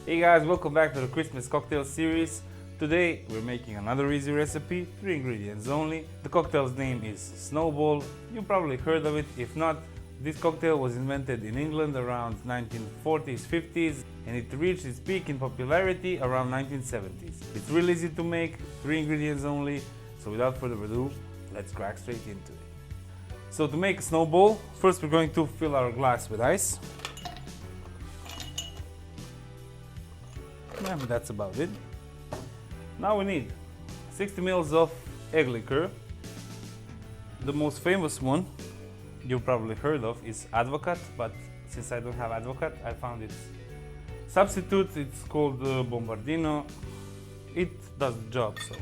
Hey guys, welcome back to the Christmas cocktail series. Today we're making another easy recipe, 3 ingredients only. The cocktail's name is Snowball. You probably heard of it. If not, this cocktail was invented in England around 1940s, 50s, and it reached its peak in popularity around 1970s. It's really easy to make, 3 ingredients only, so without further ado, let's crack straight into it. So to make a snowball, first we're going to fill our glass with ice. And that's about it. Now we need 60 ml of egg liqueur. The most famous one you've probably heard of is Advocaat, but since I don't have Advocaat, I found its substitute. It's called Bombardino. It does the job. So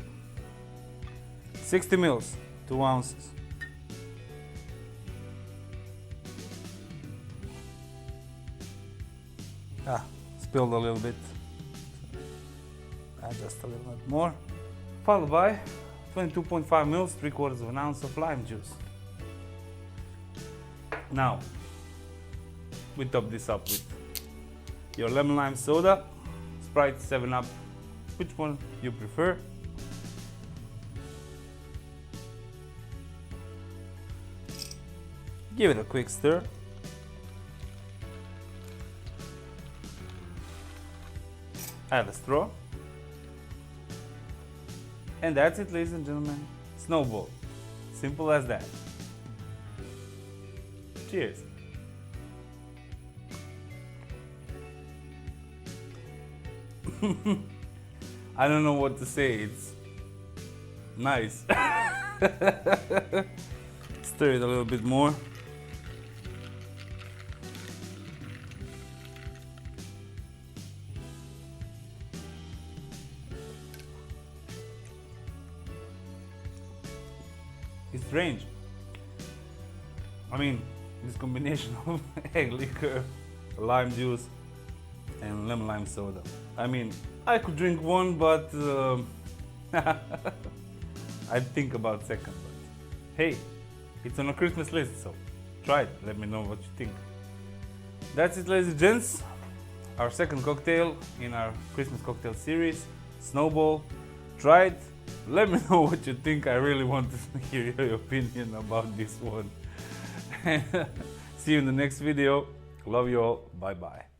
60 ml, 2 ounces. Spilled a little bit. Add just a little bit more. Followed by 22.5 ml, 3/4 of an ounce of lime juice. Now, we top this up with your lemon lime soda, Sprite, 7-Up, which one you prefer. Give it a quick stir. Add a straw. And that's it, ladies and gentlemen. Snowball. Simple as that. Cheers. I don't know what to say. It's nice. Stir it a little bit more. It's strange. I mean, this combination of egg liqueur, lime juice, and lemon lime soda. I mean, I could drink one, but I'd think about second. But hey, it's on a Christmas list, so try it. Let me know what you think. That's it, ladies and gents. Our second cocktail in our Christmas cocktail series, Snowball. Try it. Let me know what you think. I really want to hear your opinion about this one. See you in the next video. Love you all. Bye bye.